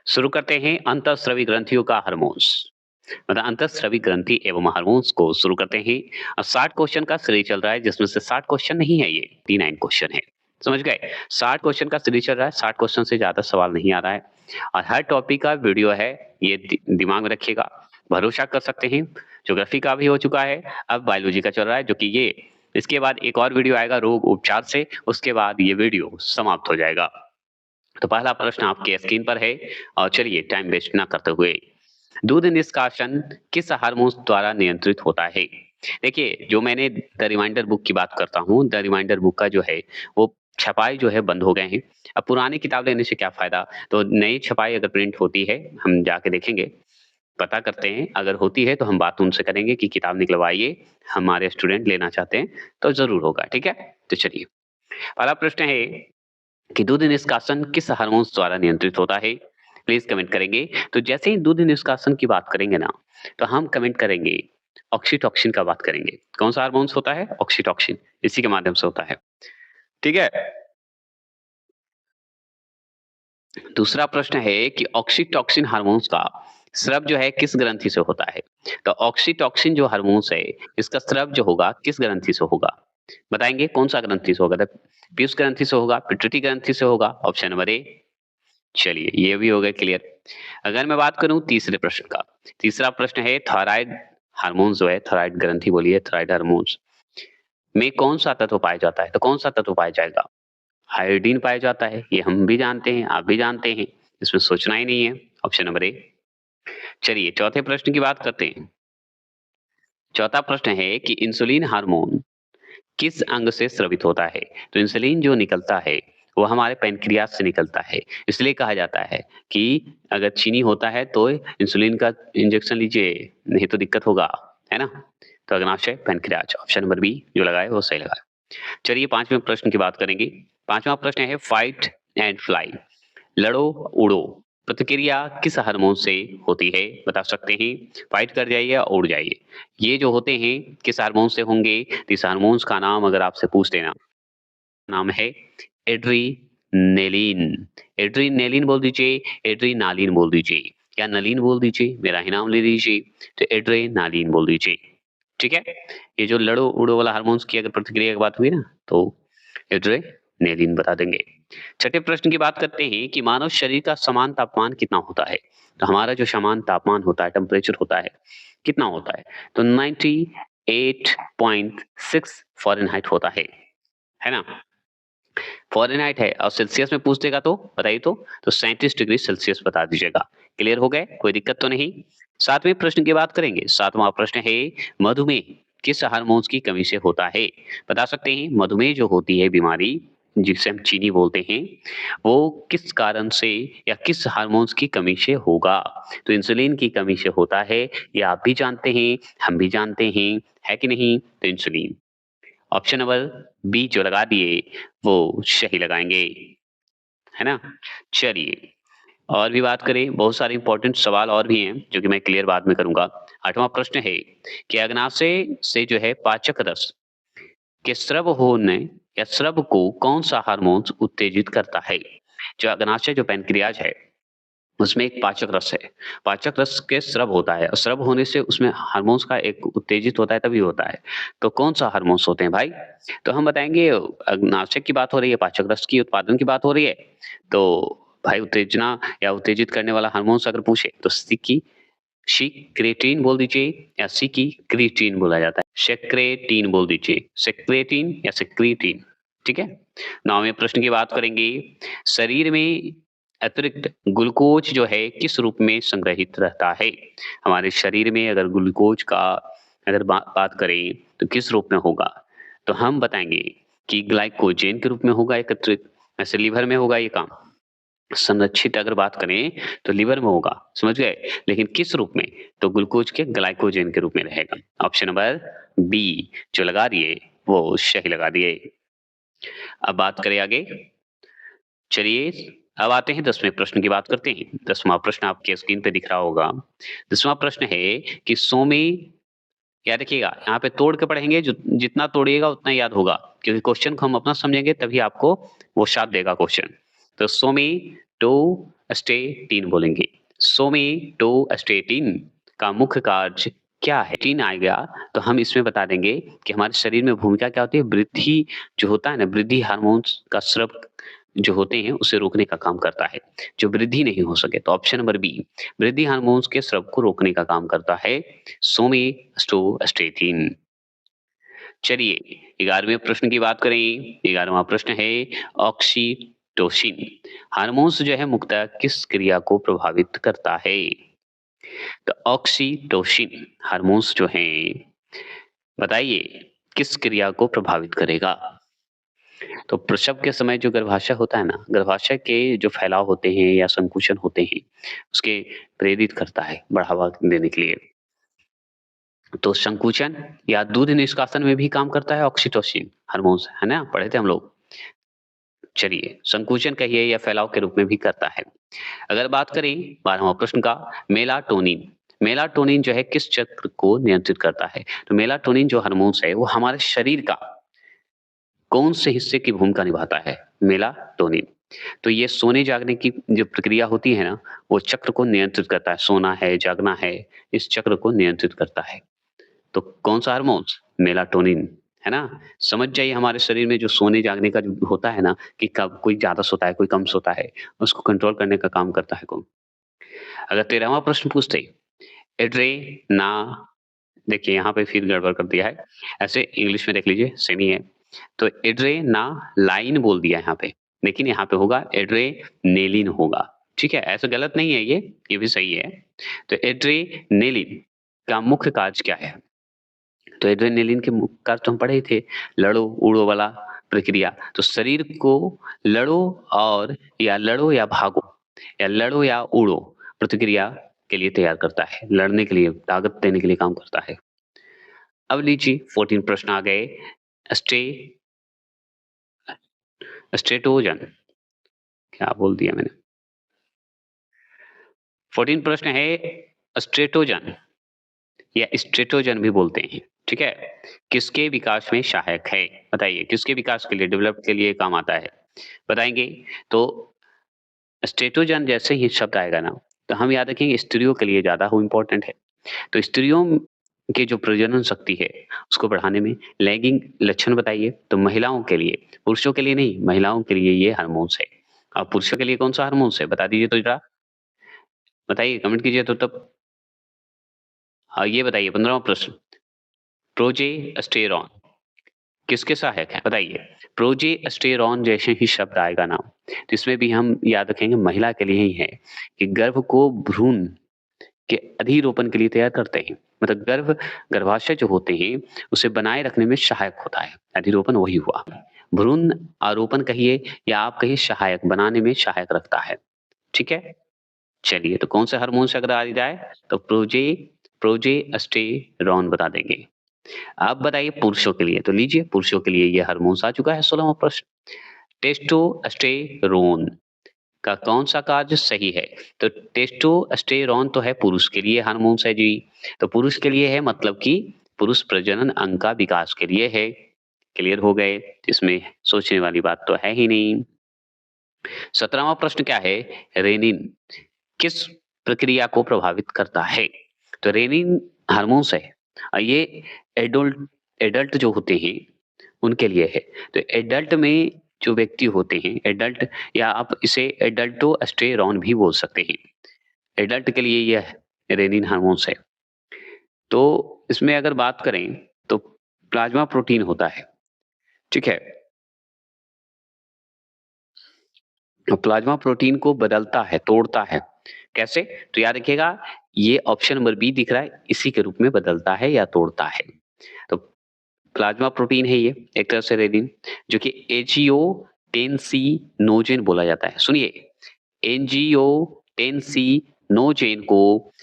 शुरू करते हैं अंतःस्रावी ग्रंथियों का हार्मोन्स। मतलब अंतःस्रावी ग्रंथि एवं हार्मोन्स को शुरू करते हैं। 60 क्वेश्चन का सीरीज चल रहा है जिसमें से 60 क्वेश्चन नहीं है, ये 39 क्वेश्चन है। समझ गए? 60 क्वेश्चन का सीरीज चल रहा है, 60 क्वेश्चन से ज्यादा सवाल नहीं आ रहा है और हर टॉपिक का वीडियो है, ये दिमाग में रखिएगा। भरोसा कर सकते हैं। ज्योग्राफी का भी हो चुका है, अब बायोलॉजी का चल रहा है, जो कि ये इसके बाद एक और वीडियो आएगा रोग उपचार से, उसके बाद ये वीडियो समाप्त हो जाएगा। तो पहला प्रश्न आपके स्क्रीन पर है और चलिए टाइम वेस्ट ना करते हुए, दूध निष्कासन किस हार्मोन द्वारा नियंत्रित होता है? देखिए, जो मैंने द रिमाइंडर बुक की बात करता हूँ, द रिमाइंडर बुक का जो है वो छपाई जो है बंद हो गए हैं। अब पुरानी किताब लेने से क्या फ़ायदा? तो नई छपाई अगर प्रिंट होती है, हम जाके देखेंगे, पता करते हैं, अगर होती है तो हम बात उनसे करेंगे कि किताब निकलवाइए, हमारे स्टूडेंट लेना चाहते हैं, तो ज़रूर होगा, ठीक है? तो चलिए, पहला प्रश्न है कि दूध निष्कासन किस हार्मोन्स द्वारा नियंत्रित होता है? प्लीज कमेंट करेंगे। तो जैसे ही दूध निष्कासन की बात करेंगे ना, तो हम कमेंट करेंगे ऑक्सीटॉसिन का बात करेंगे। कौन सा हार्मोन्स होता है? ऑक्सीटॉसिन, इसी के माध्यम से होता है। ठीक है? दूसरा प्रश्न है कि ऑक्सीटॉसिन हार्मोन्स का स्राव जो है किस ग्रंथि से होता है? तो ऑक्सीटॉसिन जो हार्मोन्स है, इसका स्राव जो होगा किस ग्रंथि से होगा? बताएंगे कौन सा ग्रंथि से होगा? पीयूष ग्रंथि से होगा, पिट्यूटरी ग्रंथि से होगा? Option number A. चलिए, ये भी हो गया क्लियर। अगर मैं बात करूँ तीसरे प्रश्न का, तीसरा प्रश्न है थायराइड हार्मोन्स जो है, थायराइड ग्रंथि बोलिए, थायराइड हार्मोन्स में कौन-सा तत्व पाया जाता है? तो कौन-सा तत्व पाया जाएगा? आयोडीन पाया जाता है, ये हम भी जानते हैं, आप भी जानते हैं, इसमें सोचना ही नहीं है। Option number A. चलिए, चौथे प्रश्न की बात करते हैं। चौथा प्रश्न है कि इंसुलिन हार्मोन किस अंग से स्रावित होता है? तो इंसुलिन जो निकलता है, वो हमारे पैनक्रियाज से निकलता है। इसलिए कहा जाता है कि अगर चीनी होता है तो इंसुलिन का इंजेक्शन लीजिए, नहीं तो दिक्कत होगा, है ना? तो अग्नाशय पैनक्रियाज, ऑप्शन नंबर बी जो लगाए वो सही लगाया। चलिए 5वें प्रश्न की बात करेंगे। 5वां प्रश्न है फाइट एंड फ्लाई, लड़ो उड़ो प्रतिक्रिया किस हार्मोन से होती है? बता सकते हैं। फाइट कर जाइए या उड़ जाइए, ये जो होते हैं किस हार्मोन से होंगे? तो इस हार्मोन्स का नाम अगर आपसे पूछ देना, नाम है एड्रीनेलिन। एड्रीनेलिन बोल दीजिए, एड्रीनालिन बोल दीजिए, या नलिन बोल दीजिए, मेरा ही नाम ले लीजिए, तो एड्रेनालिन बोल दीजिए। ठीक है? ये जो लड़ो उड़ो वाला हार्मोन्स की अगर प्रतिक्रिया की बात हुई ना, तो एड्रेनालिन बता देंगे। छठे प्रश्न की बात करते हैं कि मानव शरीर का समान तापमान कितना होता है? तो हमारा जो समान तापमान होता है, टेम्परेचर होता है, कितना होता है? तो 98.6 फ़ारेनहाइट होता है ना? फ़ारेनहाइट है और सेल्सियस में पूछ देगा तो बताइए तो 37 डिग्री सेल्सियस बता दीजिएगा। क्लियर हो गए? कोई दिक्कत तो नहीं? 7वें प्रश्न की बात करेंगे। 7वां प्रश्न है मधुमेह किस हार्मोन्स की कमी से होता है? बता सकते हैं मधुमेह जो होती है बीमारी, जिसे हम चीनी बोलते हैं, वो किस कारण से या किस हार्मोन्स की कमी से होगा? तो इंसुलिन की कमी से होता है, ये आप भी जानते हैं, हम भी जानते हैं, है कि नहीं? तो इंसुलिन। ऑप्शन नंबर बी जो लगा दिए वो सही लगाएँगे, है ना? चलिए, और भी बात करें, बहुत सारे इंपॉर्टेंट सवाल और भी हैं, जो कि मैं क्लियर बाद में करूँगा। 8वां प्रश्न है कि अग्नाशय से जो है पाचक रस के स्राव होने या स्राव को कौन-सा हार्मोन्स उत्तेजित करता है? जो अग्नाशय जो पैनक्रियाज है, उसमें एक पाचक रस है। पाचक रस के स्राव होता है और स्राव होने से उसमें हार्मोन्स का एक उत्तेजित होता है, तभी होता है। तो कौन-सा हार्मोन्स होते हैं भाई? तो हम बताएँगे, नासिक की बात हो रही है, पाचक रस की उत्पादन की बात हो रही है, तो भाई उत्तेजना या उत्तेजित करने वाला हार्मोन्स अगर पूछे तो सिक्रेटिन बोल दीजिए या सिक्रीटिन बोला जाता है। सेक्रेटिन बोल दीजिए, सेक्रेटिन या सेक्रीटिन, ठीक है? 9वें प्रश्न की बात करेंगे, शरीर में अतिरिक्त ग्लूकोज जो है किस रूप में संग्रहित रहता है? हमारे शरीर में अगर ग्लूकोज का अगर बात करें तो किस रूप में होगा? तो हम बताएँगे कि ग्लाइकोजेन के रूप में होगा एकत्रित, ऐसे लीवर में होगा ये काम। संरक्षित अगर बात करें तो लीवर में होगा, समझ गए? लेकिन किस रूप में? तो ग्लूकोज के ग्लाइकोजेन के रूप में रहेगा। ऑप्शन नंबर बी जो लगा दिए वो सही लगा दिए। अब बात करें आगे, चलिए अब आते हैं 10वें प्रश्न की बात करते हैं। 10वां प्रश्न आपके स्क्रीन पे दिख रहा होगा। 10वां प्रश्न है कि सोमे, याद रखिएगा, यहाँ पे तोड़ के पढ़ेंगे, जो जितना तोड़िएगा उतना याद होगा, क्योंकि क्वेश्चन को हम अपना समझेंगे तभी आपको वो साथ देगा क्वेश्चन। तो सोमे सोमेटोस्टेटिन बोलेंगे। सोमेटोस्टेटिन का मुख्य कार्य क्या है? टीन आ गया तो हम इसमें बता देंगे कि हमारे शरीर में भूमिका क्या होती है, वृद्धि जो होता है ना, वृद्धि हार्मोन्स का स्राव जो होते हैं उसे रोकने का काम करता है, जो वृद्धि नहीं हो सके। तो ऑप्शन नंबर बी, वृद्धि हार्मोन्स के स्राव को रोकने का काम करता है सोमेटोस्टेटिन। चलिए 11वें प्रश्न की बात करें। 11वां प्रश्न है ऑक्सीटोसिन हार्मोन्स जो है मुख्यतः किस क्रिया को प्रभावित करता है? तो ऑक्सीटोसिन हार्मोन्स जो हैं, बताइए किस क्रिया को प्रभावित करेगा? तो प्रसव के समय जो गर्भाशय होता है ना, गर्भाशय के जो फैलाव होते हैं या संकुचन होते हैं, उसके प्रेरित करता है बढ़ावा देने के लिए। तो संकुचन या दूध निष्कासन में भी काम करता है ऑक्सीटोसिन हार्मोन्स, है ना? पढ़े थे हम लोग। चलिए, संकुचन कहिए या फैलाव के रूप में भी करता है। अगर बात करें 12वां प्रश्न का, मेलाटोनिन। मेलाटोनिन जो है किस चक्र को नियंत्रित करता है? तो मेलाटोनिन जो हार्मोन्स है वो हमारे शरीर का कौन से हिस्से की भूमिका निभाता है? मेलाटोनिन। तो ये सोने जागने की जो प्रक्रिया होती है ना, वो चक्र को नियंत्रित करता है। सोना है, जागना है, इस चक्र को नियंत्रित करता है। तो कौन-सा हार्मोन्स? मेलाटोनिन, है ना? समझ जाइए हमारे शरीर में जो सोने जागने का जो होता है ना, कि कब कोई ज़्यादा सोता है, कोई कम सोता है, उसको कंट्रोल करने का काम करता है कौन? अगर 13वां प्रश्न पूछते, एड्रेना देखिए यहाँ पे फिर गड़बड़ कर दिया है। ऐसे इंग्लिश में देख लीजिए, सेम ही है। तो एड्रेनालाइन बोल दिया यहाँ पे, लेकिन यहाँ पे होगा एड्रेनेलिन होगा, ठीक है? ऐसा गलत नहीं है ये भी सही है। तो एड्रेनेलिन का मुख्य कार्य क्या है? तो एड्रेनेलिन के मुख्य कार्य तो हम पढ़े ही थे, लड़ो-उड़ो वाला प्रक्रिया। तो शरीर को लड़ो लड़ो या भागो या लड़ो या उड़ो प्रतिक्रिया के लिए तैयार करता है, लड़ने के लिए, ताकत देने के लिए काम करता है। अब लीजिए 14 प्रश्न आ गए। स्टे स्टेटोजन क्या बोल दिया मैंने? 14 प्रश्न है स्ट्रेटोजन या स्ट्रेटोजन भी बोलते हैं, ठीक है? किसके विकास में सहायक है? बताइए किसके विकास के लिए, डेवलप के लिए काम आता है? बताएँगे? तो स्ट्रेटोजन जैसे ही शब्द आएगा ना, तो हम याद रखेंगे स्त्रियों के लिए ज़्यादा वो इम्पोर्टेंट है। तो स्त्रियों के जो प्रजनन शक्ति है, उसको बढ़ाने में लैंगिक लक्षण बताइए, तो महिलाओं के लिए, पुरुषों के लिए नहीं, महिलाओं के लिए ये हार्मोन्स है। और पुरुषों के लिए कौन-सा हार्मोन्स है? बता दीजिए तो ज़रा। बताइए, कमेंट कीजिए तो तब। हाँ, ये बताइए 15वां प्रश्न, प्रोजेस्टेरॉन किसके सहायक हैं? बताइए। प्रोजेस्टेरॉन जैसे ही शब्द आएगा ना, तो इसमें भी हम याद रखेंगे महिला के लिए ही है, कि गर्भ को भ्रूण के अधिरोपण के लिए तैयार करते हैं। मतलब गर्भाशय जो होते हैं, उसे बनाए रखने में सहायक होता है। अधिरोपण वही हुआ। भ्रूण आरोपण कहिए या आप कहिए सहायक, बनाने में सहायक रखता है। ठीक है? चलिए, तो कौन से हार्मोन से अगर आ जाए, तो प्रोजेस्टेरॉन बता देंगे। आप बताइए पुरुषों के लिए, तो लीजिए पुरुषों के लिए ये हार्मोन्स आ चुका है 16वां प्रश्न। टेस्टोस्टेरोन का कौन-सा कार्य सही है? तो टेस्टोस्टेरोन तो है पुरुष के लिए हार्मोन्स है जी। तो पुरुष के लिए है मतलब कि पुरुष प्रजनन अंग का विकास के लिए है। क्लियर हो गए? इसमें सोचने वाली बात तो है ही नहीं। 17वां प्रश्न क्या है? रेनिन किस प्रक्रिया को प्रभावित करता है? तो रेनिन हार्मोन्स है। ये एडल्ट एडल्ट जो होते हैं, उनके लिए है। तो एडल्ट में जो व्यक्ति होते हैं, एडल्ट या आप इसे एडल्टोस्टेरॉन भी बोल सकते हैं। एडल्ट के लिए यह रेनिन हार्मोन्स है। तो इसमें अगर बात करें, तो प्लाज़्मा प्रोटीन होता है, ठीक है? प्लाज़्मा प्रोटीन को बदलता है, तोड़ता है। कैसे? तो याद रखिएगा, ये ऑप्शन नंबर बी दिख रहा है, इसी के रूप में बदलता है या तोड़ता है। तो प्लाज़्मा प्रोटीन है ये, एक तरह से रेनिन, जो कि एंजियोटेंसिनोजेन बोला जाता है। सुनिए, एंजियोटेंसिनोजेन को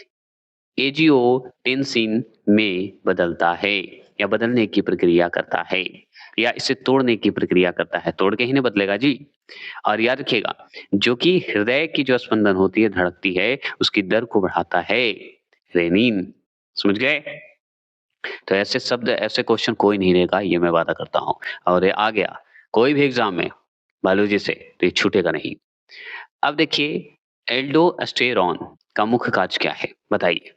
एंजियोटेंसिन में बदलता है या बदलने की प्रक्रिया करता है या इसे तोड़ने की प्रक्रिया करता है। तोड़ के ही नहीं बदलेगा जी। और याद रखिएगा, जो कि हृदय की जो स्पंदन होती है, धड़कती है, उसकी दर को बढ़ाता है रेनिन। समझ गए? तो ऐसे शब्द, ऐसे क्वेश्चन कोई नहीं लेगा, ये मैं वादा करता हूँ। और ये आ गया कोई भी एग्ज़ाम में बायोलॉजी से, तो ये छूटेगा नहीं। अब देखिए एल्डोस्टेरॉन का मुख्य कार्य क्या है? बताइए।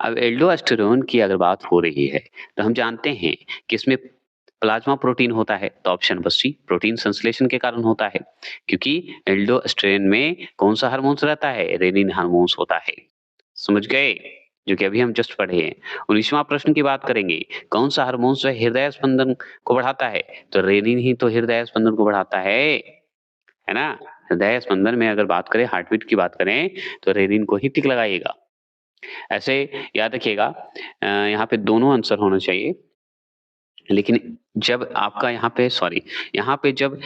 अब एल्डोस्टेरोन की अगर बात हो रही है, तो हम जानते हैं कि इसमें प्लाज़्मा प्रोटीन होता है, तो ऑप्शन नंबर सी प्रोटीन संश्लेषण के कारण होता है, क्योंकि एल्डोस्टेरोन में कौन-सा हार्मोन्स रहता है? रेनिन हार्मोन्स होता है। समझ गए? जो कि अभी हम जस्ट पढ़े हैं। 19वां प्रश्न की बात करेंगे, कौन-सा हार्मोन्स जो है हृदय स्पंदन को बढ़ाता है? तो रेनिन ही तो हृदय स्पंदन को बढ़ाता है ना? हृदय स्पंदन में अगर बात करें, हार्ट बीट की बात करें, तो रेनिन को ही टिक लगाइएगा। ऐसे याद रखिएगा यहाँ पे दोनों आंसर होना चाहिए। लेकिन जब आपका यहाँ पे सॉरी यहाँ पे जब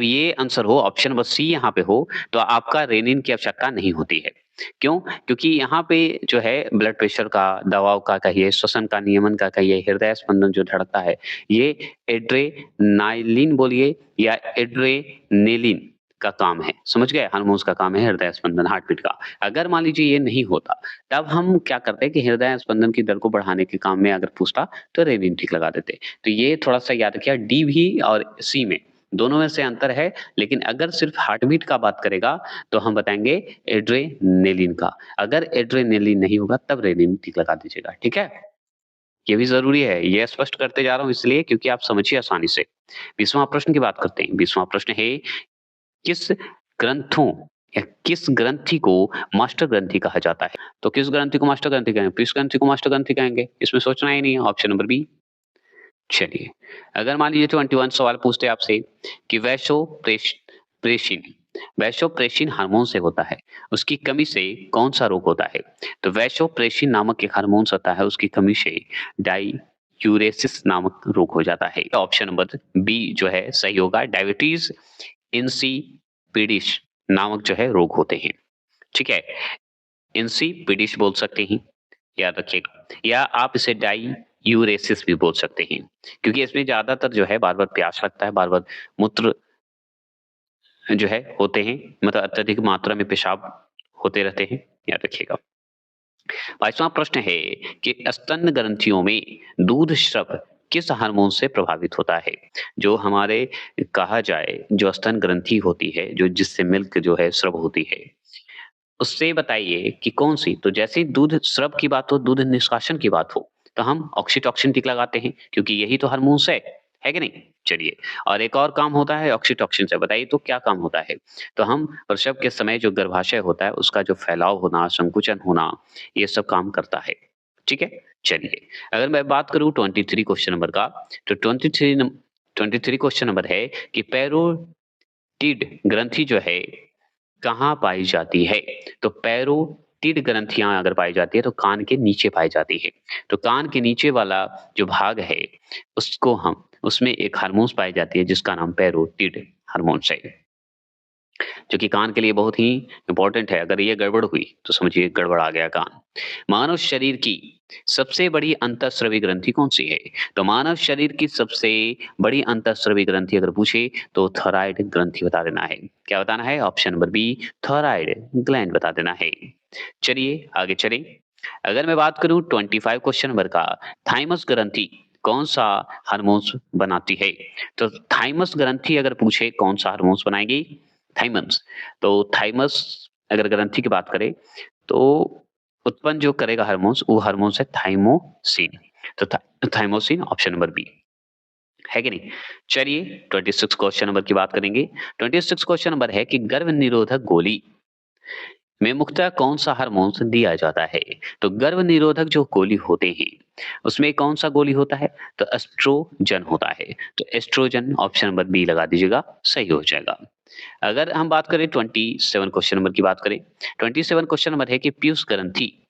ये आंसर हो ऑप्शन नंबर सी यहाँ पे हो, तो आपका रेनिन की आवश्यकता नहीं होती है। क्यों? क्योंकि यहाँ पे जो है ब्लड प्रेशर का, दबाव का कहिए, श्वसन का नियमन का कहिए, हृदय स्पंदन जो धड़कता है, ये एड्रेनालिन बोलिए या एड्रेनेलिन का काम है। समझ गए? हार्मोन्स का काम है हृदय स्पंदन, हार्ट बीट का। अगर मान लीजिए ये नहीं होता, तब हम क्या करते हैं कि हृदय स्पंदन की दर को बढ़ाने के काम में अगर पूछता, तो रेनिन टिक लगा देते। तो ये थोड़ा-सा याद रखिए डी भी और सी में दोनों में से अंतर है, लेकिन अगर सिर्फ हार्ट बीट का बात करेगा, तो हम बताएँगे एड्रेनालिन का। अगर एड्रेनालिन नहीं होगा, तब रेनिन टिक लगा दीजिएगा, ठीक है? ये भी ज़रूरी है, ये स्पष्ट करते जा रहा हूँ इसलिए क्योंकि आप समझिए आसानी से। 20वां प्रश्न की बात करते हैं। 20वां प्रश्न है, किस ग्रंथों या किस ग्रंथि को मास्टर ग्रंथि कहा जाता है? तो किस ग्रंथि को मास्टर ग्रंथि कहेंगे? किस ग्रंथि को मास्टर ग्रंथि कहेंगे? इसमें सोचना ही नहीं है, ऑप्शन नंबर बी। चलिए, अगर मान लीजिए 21 सवाल पूछते आपसे कि वैसोप्रेसिन वैसोप्रेसिन हार्मोन से होता है, उसकी कमी से कौन-सा रोग होता है? तो वैसोप्रेसिन नामक एक हार्मोन्स होता है, उसकी कमी से डाययूरेसिस नामक रोग हो जाता है। ऑप्शन नंबर बी जो है सही होगा, डायबिटीज़ इंसिपिडिस नामक जो है रोग होते हैं, ठीक है? इंसिपिडिस बोल सकते हैं, याद रखिएगा या आप इसे डाययूरेसिस भी बोल सकते हैं, क्योंकि इसमें ज़्यादातर जो है बार-बार प्यास लगता है, बार-बार मूत्र जो है होते हैं, मतलब अत्यधिक मात्रा में पेशाब होते रहते हैं, याद रखिएगा। 22वां प्रश्न है कि स्तन ग्रंथियों में दूध स्राव किस हार्मोन से प्रभावित होता है? जो हमारे कहा जाए जो स्तन ग्रंथि होती है, जो जिससे मिल्क जो है स्राव होती है, उससे बताइए कि कौन-सी? तो जैसे ही दूध स्राव की बात हो, दूध निष्कासन की बात हो, तो हम ऑक्सीटोसिन टिक लगाते हैं क्योंकि यही तो हार्मोन्स है कि नहीं? चलिए और एक और काम होता है ऑक्सीटोसिन से, बताइए तो क्या काम होता है? तो हम प्रसव के समय जो गर्भाशय होता है, उसका जो फैलाव होना, संकुचन होना, ये सब काम करता है। ठीक है? चलिए, अगर मैं बात करूँ 23 क्वेश्चन नंबर का, तो 23 क्वेश्चन नंबर है कि पैरोटिड ग्रंथि जो है कहाँ पाई जाती है? तो पैरोटिड ग्रंथियाँ अगर पाई जाती है तो कान के नीचे पाई जाती है। तो कान के नीचे वाला जो भाग है उसको हम उसमें एक हार्मोन्स पाई जाती है जिसका नाम पैरोटिड हार्मोन्स है। जो कि कान के लिए बहुत ही इम्पोर्टेंट है। अगर ये गड़बड़ हुई तो समझिए गड़बड़ आ गया कान। मानव शरीर की सबसे बड़ी अंतःस्रावी ग्रंथि कौन-सी है? तो मानव शरीर की सबसे बड़ी अंतःस्रावी ग्रंथि अगर पूछे तो थायरॉइड ग्रंथि बता देना है। क्या बताना है? Option number B thyroid gland बता देना है। चलिए आगे चलें। अगर मैं बात करूँ 25 क्वेश्चन नंबर का, थाइमस ग्रंथि कौन-सा हार्मोन्स बनाती है? तो थाइमस ग्रंथि अगर पूछे कौन-सा हार्मोन्स बनाएगी? थाइमस। तो थाइमस अगर ग्रंथि की बात करें, तो उत्पन्न जो करेगा हार्मोन्स, वो हार्मोन्स है थाइमोसिन। तो थाइमोसिन ऑप्शन नंबर बी, है कि नहीं? चलिए 26 क्वेश्चन नंबर की बात करेंगे। 26 क्वेश्चन नंबर है कि गर्भ निरोधक गोली में मुख्यतः कौन-सा हार्मोन्स दिया जाता है? तो गर्भ निरोधक जो गोली होते हैं, उसमें कौन-सा गोली होता है? तो एस्ट्रोजन होता है। तो एस्ट्रोजन ऑप्शन नंबर बी लगा दीजिएगा, सही हो जाएगा। अगर हम बात करें 27 क्वेश्चन नंबर की बात करें, 27 क्वेश्चन नंबर है कि पीयूष ग्रंथि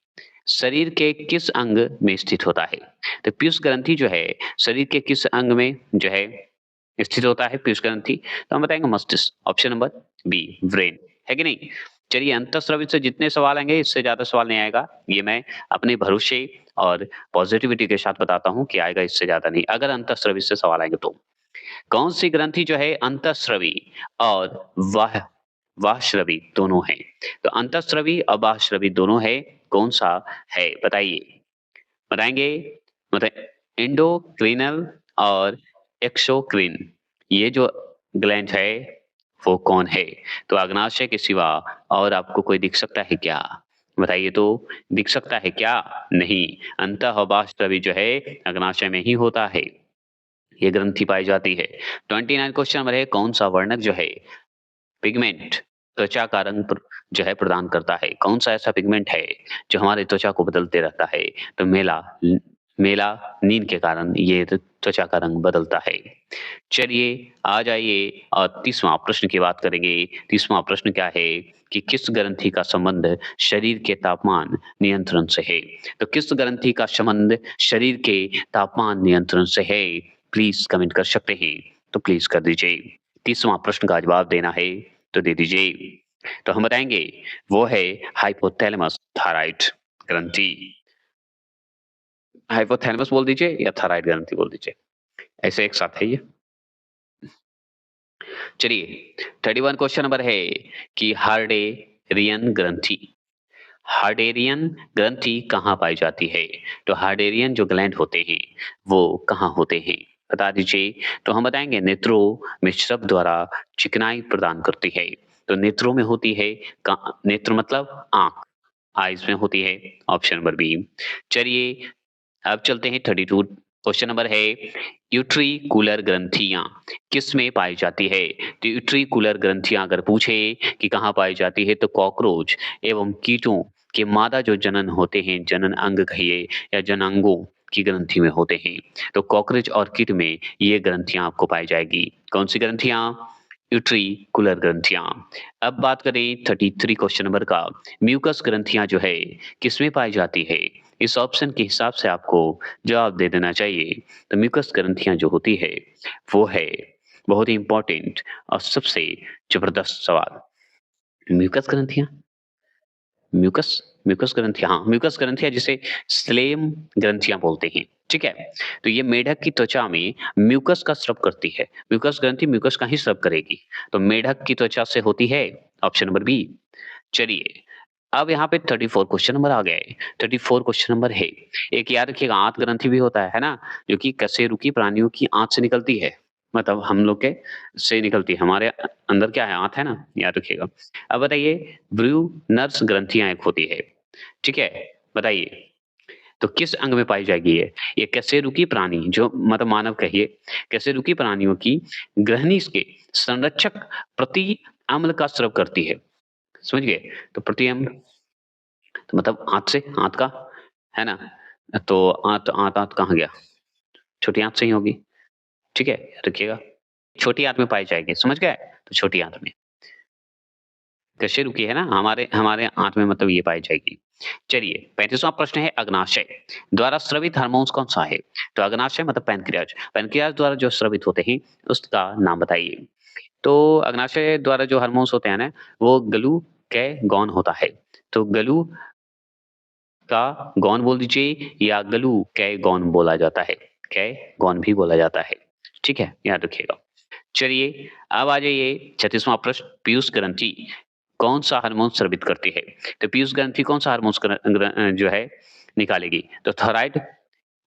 शरीर के किस अंग में स्थित होता है? तो पीयूष ग्रंथि जो है, शरीर के किस अंग में जो है स्थित होता है पीयूष ग्रंथि? तो हम बताएँगे मस्तिष्क, ऑप्शन नंबर बी ब्रेन, है कि नहीं? चलिए अंतःस्रावी से जितने सवाल आएँगे इससे ज़्यादा सवाल नहीं आएगा। ये मैं अपने भरोसे और पॉजिटिविटी के साथ बताता हूँ कि आएगा इससे ज़्यादा नहीं, अगर अंतःस्रावी से सवाल आएँगे तो। कौन सी ग्रंथि जो है अंतःस्रावी और बाह्यस्रावी दोनों है? तो अंतःस्रावी और बाह्यस्रावी दोनों है, कौन-सा है बताइए? बताएँगे? मतलब एंडोक्रिनल और एक्सोक्रिन ये जो ग्लैंड है वो कौन है? तो अग्नाशय के सिवा और आपको कोई दिख सकता है क्या? बताइए तो, दिख सकता है क्या? नहीं, अंतः वास्तविक जो है अग्नाशय में ही होता है। ये ग्रंथि पाई जाती है। 29 क्वेश्चन नंबर है, कौन-सा वर्णक जो है पिगमेंट त्वचा का रंग जो है प्रदान करता है? कौन-सा ऐसा पिगमेंट है जो हमारी त्वचा को बदलते रहता है? तो मेलानिन के कारण ये त्वचा का रंग बदलता है। चलिए आ जाइए और 30वां प्रश्न की बात करेंगे। 30वां प्रश्न क्या है कि किस ग्रंथि का संबंध शरीर के तापमान नियंत्रण से है? तो किस ग्रंथि का संबंध शरीर के तापमान नियंत्रण से है? प्लीज़ कमेंट कर सकते हैं, तो प्लीज़ कर दीजिए। 30वां प्रश्न का जवाब देना है, तो दे दीजिए। तो हम बताएँगे, वो है हाइपोथैलेमस थायरॉइड ग्रंथि। हाइपोथैलेमस बोल दीजिए या थायरॉइड ग्रंथि बोल दीजिए, ऐसे एक साथ है ये। चलिए 31 क्वेश्चन नंबर है कि हार्डेरियन ग्रंथि। हार्डेरियन ग्रंथि कहाँ पाई जाती है? तो हार्डेरियन जो ग्लैंड होते हैं, वो कहाँ होते हैं? बता दीजिए। तो हम बताएँगे नेत्रों में स्रव द्वारा चिकनाई प्रदान करती है। तो नेत्रों में होती है, नेत्र मतलब आँख, आइज़ में होती है, ऑप्शन नंबर बी। चलिए अब चलते हैं 32 क्वेश्चन नंबर है, यूट्रिकुलर ग्रंथियाँ किसमें पाई जाती है? तो यूट्रिकुलर ग्रंथियाँ अगर पूछे कि कहाँ पाई जाती है, तो कॉकरोच एवं कीटों के मादा जो जनन होते हैं, जनन अंग कहिए या जनांगों की ग्रंथि में होते हैं। तो कॉकरोच और कीट में ये ग्रंथियाँ आपको पाई जाएगी। कौन-सी ग्रंथियाँ? यूट्रिकुलर ग्रंथियाँ। अब बात करें 33 क्वेश्चन नंबर का, म्यूकस ग्रंथियाँ जो है किसमें पाई जाती है? इस ऑप्शन के हिसाब से आपको जवाब दे देना चाहिए। तो म्यूकस ग्रंथियाँ जो होती है, वो है बहुत ही इम्पोर्टेंट और सबसे ज़बरदस्त सवाल। म्यूकस ग्रंथियाँ? म्यूकस म्यूकस ग्रंथियाँ, हाँ, म्यूकस ग्रंथियाँ जिसे स्लेम ग्रंथियाँ बोलते हैं, ठीक है? तो ये मेढक की त्वचा में म्यूकस का स्राव करती है। म्यूकस ग्रंथि म्यूकस का ही स्राव करेगी। तो मेढक की त्वचा से होती है, ऑप्शन नंबर बी। चलिए, अब यहाँ पे 34 क्वेश्चन नंबर आ गए। 34 क्वेश्चन नंबर है, एक याद रखिएगा आंत ग्रंथि भी होता है ना? जो कि कशेरुकी प्राणियों की आंत से निकलती है। मतलब हम लोग के से निकलती है। हमारे अंदर क्या है? आंत है ना? याद रखिएगा। अब बताइए, ब्रूनर्स ग्रंथियाँ एक होती है, ठीक है? बताइए, तो किस अंग में पाई जाएगी ये? ये कशेरुकी प्राणी जो मतलब मानव कहिए, कशेरुकी प्राणियों की ग्रहनी के संरक्षक प्रति अम्ल का स्राव करती है। समझ गए? तो प्रति अम्ल तो मतलब आँत से, आँत का, है ना? तो आँत आँत आँत कहाँ गया? छोटी आँत से ही होगी, ठीक है? रखिएगा। छोटी आँत में पाई जाएगी, समझ गए? तो छोटी आँत में। कशेरुकी है ना? हमारे हमारे आँत में मतलब ये पाई जाएगी। चलिए 35वां प्रश्न है, अग्नाशय द्वारा स्रवित हार्मोन्स कौन-सा है? तो अग्नाशय मतलब पैनक्रियाज़। पैनक्रियाज़ द्वारा जो स्रवित होते हैं, उसका नाम बताइए। तो अग्नाशय द्वारा जो हार्मोन्स होते हैं ना, वो ग्लूकैगॉन होता है। तो का गॉन बोल दीजिए या ग्लूकैगॉन बोला जाता है। कैगॉन भी बोला जाता है। ठीक है? याद रखिएगा। चलिए, अब आ जाइए 36वां प्रश्न, पीयूष ग्रंथि कौन-सा हार्मोन स्रावित करती है? तो पीयूष ग्रंथि कौन-सा हार्मोन्स जो है निकालेगी? तो थायराइड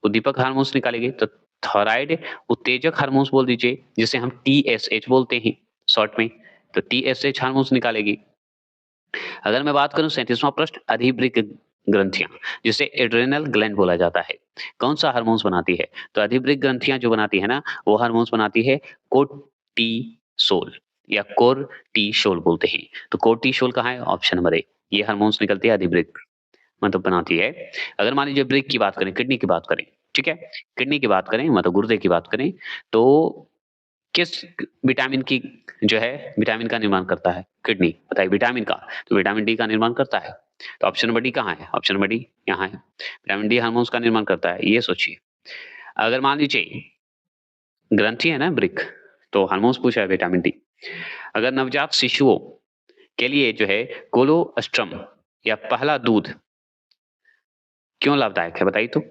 उद्दीपक हार्मोन्स निकालेगी। तो थायराइड उत्तेजक हार्मोन्स बोल दीजिए, जिसे हम टीएसएच बोलते हैं शॉर्ट में। तो टीएसएच हार्मोन्स निकालेगी। अगर मैं बात करूँ 37वां प्रश्न, अधिवृक्क ग्रंथियाँ, जिसे एड्रेनल ग्लैंड बोला जाता है, कौन-सा हार्मोन्स बनाती है? तो अधिवृक्क ग्रंथियाँ जो बनाती है ना, वो हार्मोन्स बनाती है कोर्टिसोल या कोर्टिसोल बोलते हैं। तो कोर्टिसोल कहाँ है? Option number A. ये हार्मोन्स निकलती है अधिवृक्क मतलब बनाती है। अगर मान लीजिए वृक्क की बात करें, किडनी की बात करें, ठीक है? किडनी की बात करें मतलब गुर्दे की बात करें, तो किस विटामिन की जो है विटामिन का निर्माण करता है किडनी? बताइए विटामिन का, तो विटामिन डी का निर्माण करता है। तो ऑप्शन नंबर डी कहाँ है? ऑप्शन नंबर डी यहाँ है। विटामिन डी हार्मोन्स का निर्माण करता है, ये सोचिए। अगर मान लीजिए ग्रंथि है ना वृक्क, तो हार्मोन्स पूछा है विटामिन डी। अगर नवजात शिशुओं के लिए जो है कोलोस्ट्रम या पहला दूध क्यों लाभदायक है बताइए तो?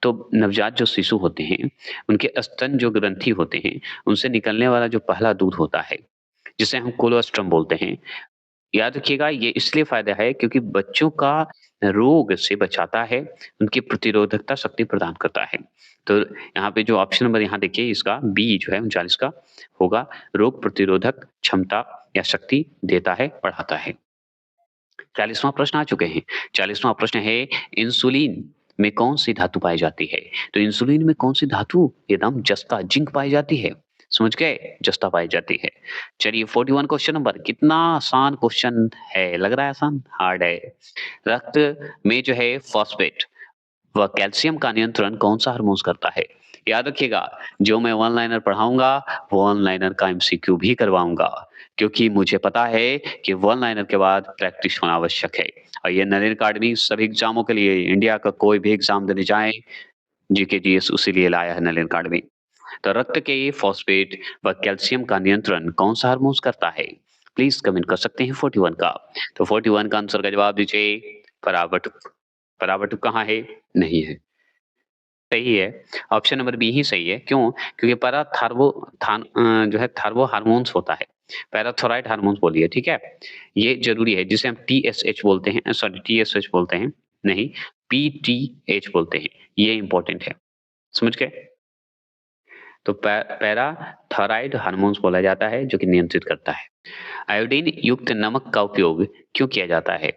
तो नवजात जो शिशु होते हैं, उनके स्तन जो ग्रंथि होते हैं, उनसे निकलने वाला जो पहला दूध होता है, जिसे हम कोलोस्ट्रम बोलते हैं, याद रखिएगा ये इसलिए फ़ायदा है क्योंकि बच्चों का रोग से बचाता है, उनकी प्रतिरोधकता शक्ति प्रदान करता है। तो यहाँ पे जो ऑप्शन नंबर यहाँ देखिए इसका बी जो है 39 का होगा, रोग प्रतिरोधक क्षमता या शक्ति देता है, बढ़ाता है। 40वां प्रश्न आ चुके हैं। 40वां प्रश्न है इंसुलिन में कौन-सी धातु पाई जाती है? तो इंसुलिन में कौन-सी धातु एकदम जस्ता जिंक पाई जाती है? समझ गए? जस्ता पाई जाती है। चलिए 41 क्वेश्चन नंबर कितना आसान क्वेश्चन है, लग रहा है आसान? हार्ड है। रक्त में जो है फॉस्फेट व कैल्शियम का नियंत्रण कौन-सा हार्मोन्स करता है? याद रखिएगा, जो मैं वन लाइनर पढ़ाऊँगा, वो वन लाइनर का एमसीक्यू भी करवाऊँगा, क्योंकि मुझे पता है कि वन लाइनर के बाद प्रैक्टिस होना आवश्यक है। और ये नलिनी अकेडमी सभी एग्ज़ामों के लिए इंडिया का कोई भी एग्ज़ाम देने जाएँ, जीके, जीएस उसी लिए लाया है नलिनी अकेडमी। तो रक्त के फॉस्फेट व कैल्शियम का नियंत्रण कौन-सा हार्मोन्स करता है? प्लीज़ कमेंट कर सकते हैं 41 का। तो 41 का आंसर का जवाब दीजिए परावर्तक। परावर्तक कहाँ है? नहीं है। सही है, ऑप्शन नंबर बी ही सही है, क्यों? क्योंकि जो है थार्मो हार्मोन्स होता है, पैराथायरॉइड हार्मोन्स बोलिए, ठीक है? ये ज़रूरी है, जिसे हम टीएसएच बोलते हैं सॉरी टीएसएच बोलते हैं, नहीं पीटीएच बोलते हैं, ये इम्पोर्टेंट है, समझ गए? तो पैराथायरॉइड हार्मोन्स बोला जाता है, जो कि नियंत्रित करता है। आयोडीन युक्त नमक का उपयोग क्यों किया जाता है?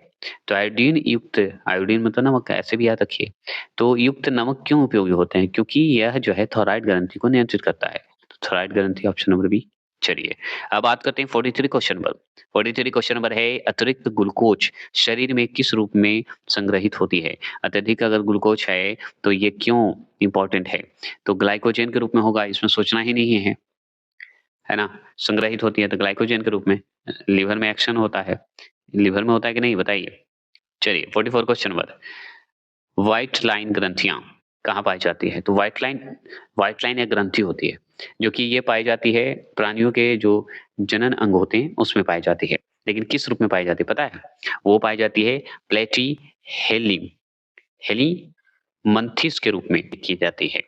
तो आयोडीन मतलब नमक का ऐसे भी याद रखिए। तो युक्त नमक क्यों उपयोगी होते हैं? क्योंकि यह जो है थायरॉइड ग्रंथि को नियंत्रित करता है। तो थायरॉइड ग्रंथि ऑप्शन नंबर बी। चलिए, अब बात करते हैं 43 क्वेश्चन नंबर। 43 क्वेश्चन नंबर है अतिरिक्त ग्लूकोज शरीर में किस रूप में संग्रहित होती है? अत्यधिक अगर ग्लूकोज है, तो ये क्यों इम्पोर्टेंट है? तो ग्लाइकोजन के रूप में होगा, इसमें सोचना ही नहीं है ना? संग्रहित होती है तो ग्लाइकोजन के रूप में। लीवर में एक्शन होता है। लीवर में होता है कि नहीं बताइए? चलिए 44 क्वेश्चन नंबर व्हाइट लाइन ग्रंथियाँ कहाँ पाई जाती है? तो व्हाइट लाइन एक ग्रंथि होती है, जो कि ये पाई जाती है प्राणियों के जो जनन अंग होते हैं, उसमें पाई जाती है। लेकिन किस रूप में पाई जाती है पता है? वो पाई जाती है प्लेटीहेल्मी हेलीमंथिस के रूप में की जाती है।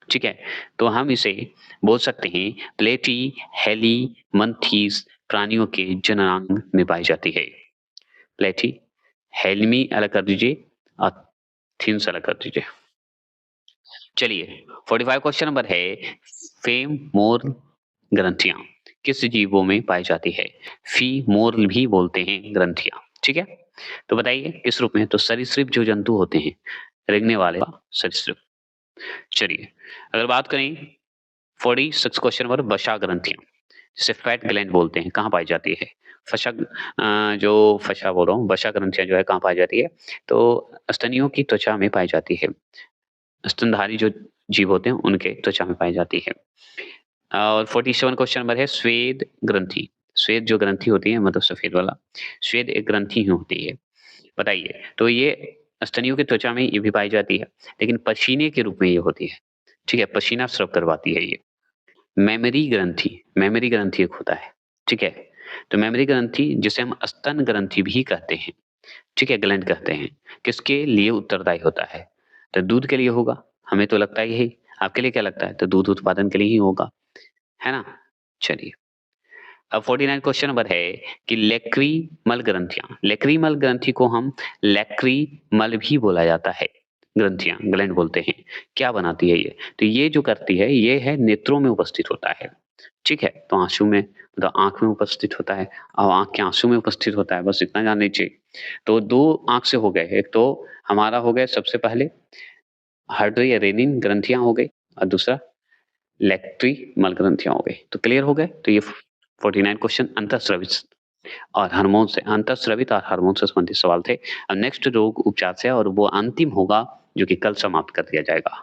ठीक है? तो हम इसे बोल सकते हैं प्लेटीहेलीमंथीस प्राणियों के जननांग में पाई जाती है। प्लेटीहेल्मी अलग कर दीजिए और थीम्स अलग कर दीजिए। चलिए 45 क्वेश्चन नंबर है फेमोरल ग्रंथियाँ किस जीवों में पाई जाती है? फीमोरल भी बोलते हैं ग्रंथियाँ, ठीक है? तो बताइए किस रूप में? तो सरीसृप जो जंतु होते हैं, रेंगने वाले सरीसृप। चलिए, अगर बात करें 46 क्वेश्चन नंबर वसा ग्रंथियाँ, जिसे फैट ग्लैंड बोलते हैं, कहाँ पाई जाती है? जो फसा बोल रहा हूँ, वसा ग्रंथियाँ जो है कहाँ पाई जाती है? तो स्तनियों की त्वचा में पाई जाती है। स्तनधारी जो जीव होते हैं, उनके त्वचा में पाई जाती है। और 47 क्वेश्चन नंबर है श्वेद ग्रंथि। श्वेद जो ग्रंथि होती है मतलब सफ़ेद वाला, श्वेद एक ग्रंथि ही होती है। बताइए, तो ये स्तनियों की त्वचा में ये भी पाई जाती है, लेकिन पसीने के रूप में ये होती है। ठीक है? पसीना स्राव करवाती है ये। मेमरी ग्रंथि एक होता है, ठीक है? तो मेमरी ग्रंथि जिसे हम स्तन ग्रंथि भी कहते हैं, ठीक है? ग्लैंड कहते हैं, किसके लिए उत्तरदायी होता है? तो दूध के लिए होगा, हमें तो लगता है यही, आपके लिए क्या लगता है? तो दूध उत्पादन के लिए ही होगा, है ना? चलिए, अब 49 क्वेश्चन नंबर है कि लेक्रीमल ग्रंथि को हम लैक्रीमल भी बोला जाता है, ग्रंथियाँ, ग्लैंड बोलते हैं। क्या बनाती है ये? तो ये जो करती है, ये है नेत्रों में उपस्थित होता है, ठीक है? तो आँसू में मतलब आँख में उपस्थित होता है और आँख के आँसू में उपस्थित होता है, बस इतना जान लीजिए। तो 2 आँख से हो गए, एक तो हमारा हो गया सबसे पहले हार्टरी या रेनिन ग्रंथियाँ हो गई और दूसरा लैक्रीमल ग्रंथियाँ हो गई। तो क्लियर हो गए? तो ये 49 क्वेश्चन अंतःस्रावित और हार्मोन से अंतःस्रावित और हार्मोन से संबंधित सवाल थे। अब नेक्स्ट रोग उपचार से और वो अंतिम होगा जो कि कल समाप्त कर दिया जाएगा।